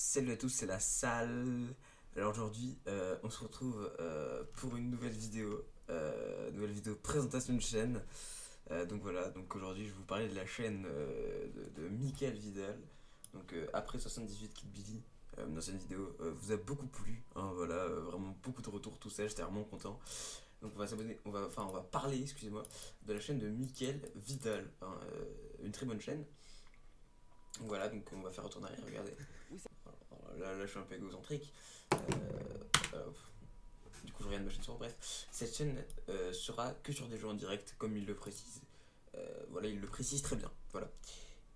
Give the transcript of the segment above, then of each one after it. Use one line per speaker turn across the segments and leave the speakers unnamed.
Salut à tous, c'est la salle. Alors aujourd'hui, on se retrouve pour une nouvelle vidéo présentation de chaîne. Donc voilà, donc aujourd'hui je vais vous parler de la chaîne de Mickaël Vidal. Donc après 78 Kid Billy, une ancienne vidéo vous a beaucoup plu, hein, voilà, vraiment beaucoup de retours, tout ça, j'étais vraiment content. Donc on va s'abonner, on va parler, excusez-moi, de la chaîne de Mickaël Vidal, hein, une très bonne chaîne. Donc voilà, donc on va faire retourner arrière, regardez. Là, je suis un peu égocentrique. Euh, euh, du coup, je regarde ma chaîne sur. Bref, cette chaîne sera que sur des jeux en direct, comme il le précise. Voilà, il le précise très bien. Voilà.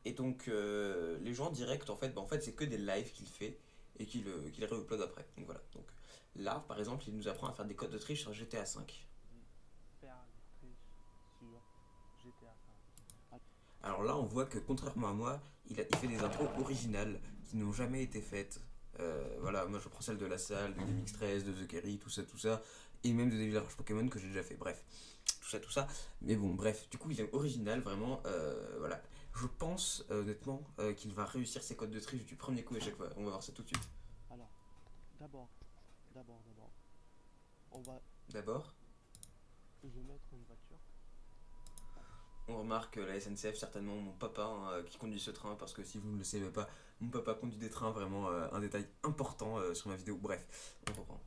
Et donc, les jeux en direct, en fait c'est que des lives qu'il fait et qu'il réupload après. Donc voilà. Donc là, par exemple, il nous apprend à faire des codes de triche sur GTA V.
Faire les triches sur GTA 5.
Alors là, on voit que contrairement à moi, il fait des intros originales qui n'ont jamais été faites. Voilà, moi je prends celle de la salle, de GameX13, de The Kerry, tout ça, et même de Devil Rush Pokémon que j'ai déjà fait. Bref, tout ça. Mais bon, bref, du coup, il est original, vraiment. Voilà. Je pense honnêtement qu'il va réussir ses codes de triche du premier coup à chaque fois. On va voir ça tout de suite.
Alors, d'abord, d'abord, on va,
D'abord,
je vais mettre une voiture.
on remarque la SNCF, certainement mon papa qui conduit ce train, parce que si vous ne le savez pas, mon papa conduit des trains, vraiment un détail important sur ma vidéo. Bref, on reprend.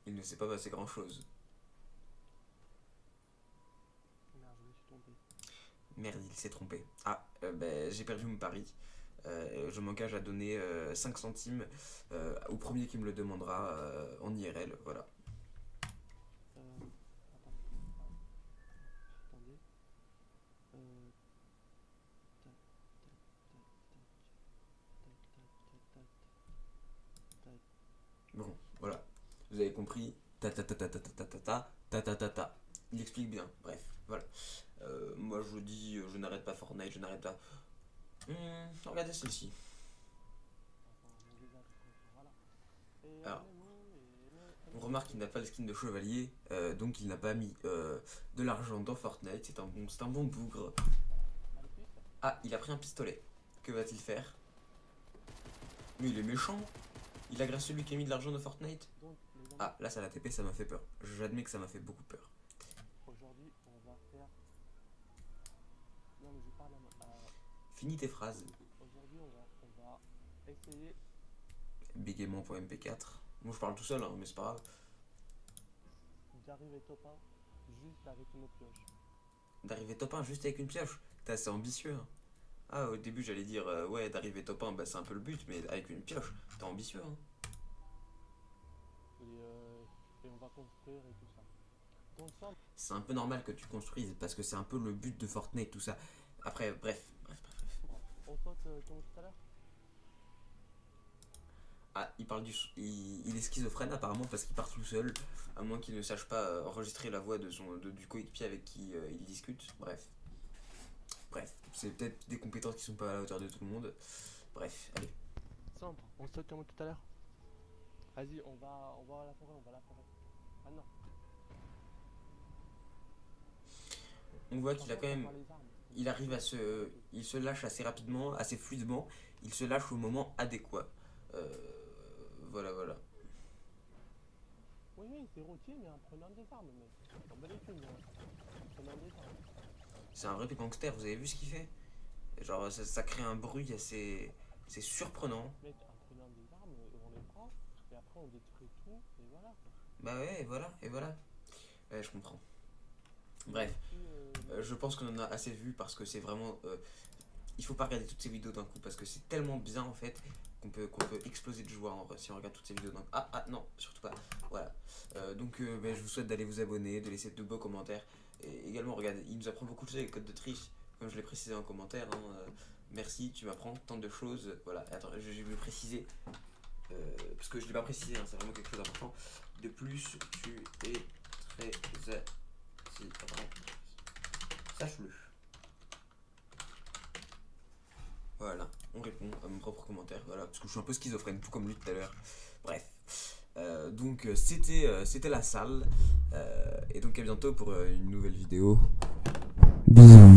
Il ne s'est pas passé grand chose.
Merde, je me suis trompé.
Merde, il s'est trompé. Ah, ben, j'ai perdu mon pari. Je m'engage à donner 5 centimes au premier qui me le demandera en IRL. Voilà.
Attendez, attendez. Euh, tac, tac, tac.
Bon, voilà. Vous avez compris. Ta ta ta ta ta ta ta ta ta ta ta ta ta. Il explique bien. Bref, voilà. Moi je vous dis, je n'arrête pas Fortnite, je n'arrête pas. Regardez celle-ci.
Enfin, mon visage, voilà. Et
Alors, on
aimez-moi,
remarque qu'il n'a pas le skin de chevalier, donc il n'a pas mis de l'argent dans Fortnite. C'est un bon bougre.
Mal plus.
Ah, il a pris un pistolet. Que va-t-il faire? Mais il est méchant. Il agresse celui qui a mis de l'argent dans Fortnite.
Donc, les amis,
Ah, là ça l'a TP, ça m'a fait peur. J'admets que ça m'a fait beaucoup peur.
aujourd'hui, on va faire. Non, mais je parle à.
Finis tes phrases.
Aujourd'hui, on va essayer
Bégaiement.mp4. Moi je parle tout seul, hein, mais c'est pas grave.
d'arriver top 1 juste avec une pioche.
D'arriver top 1 juste avec une pioche. T'es assez ambitieux. Hein. Ah, au début j'allais dire, ouais, d'arriver top 1, bah c'est un peu le but, mais avec une pioche, t'es ambitieux. Hein.
Et on va construire et tout ça. Donc ça,
C'est un peu normal que tu construises, parce que c'est un peu le but de Fortnite, tout ça. Après, bref.
on saute comme tout à l'heure.
Ah, il est schizophrène apparemment parce qu'il part tout seul, à moins qu'il ne sache pas enregistrer la voix du coéquipier avec qui il discute. Bref, c'est peut-être des compétences qui sont pas à la hauteur de tout le monde. Bref, allez.
Simple, on saute comme tout à l'heure. Vas-y, on va à la forêt, on va à la forêt. Ah non.
On voit
Par
qu'il a
contre,
quand
on
même,
prend les armes.
il arrive à se, il se lâche assez rapidement, assez fluidement. Il se lâche au moment adéquat. Euh, voilà.
Oui, oui, c'est routier, mais en prenant des armes, mec. On va les thunes, en prenant des armes.
C'est un vrai gangster. Vous avez vu ce qu'il fait? Genre ça crée un bruit assez, c'est surprenant.
Mec, en prenant des armes, on les prend, et après on détruit tout, et voilà quoi.
Bah ouais, et voilà. Ouais, je comprends.
Il
Bref.
aussi,
Je pense qu'on en a assez vu parce que c'est vraiment. Il faut pas regarder toutes ces vidéos d'un coup parce que c'est tellement bien en fait qu'on peut exploser de joie en vrai si on regarde toutes ces vidéos d'un coup. Ah non, surtout pas. Voilà. Donc je vous souhaite d'aller vous abonner, de laisser de beaux commentaires. Et également, regardez, il nous apprend beaucoup de choses avec les codes de triche, comme je l'ai précisé en commentaire. Hein, merci, tu m'apprends tant de choses. Voilà, attends, je vais le préciser. Parce que je l'ai pas précisé, hein, c'est vraiment quelque chose d'important. De plus, tu es très attirant. Sache-le. Voilà, on répond à mon propre commentaire, voilà, parce que je suis un peu schizophrène, tout comme lui tout à l'heure. Bref, donc c'était la salle, et donc à bientôt pour une nouvelle vidéo. Bisous.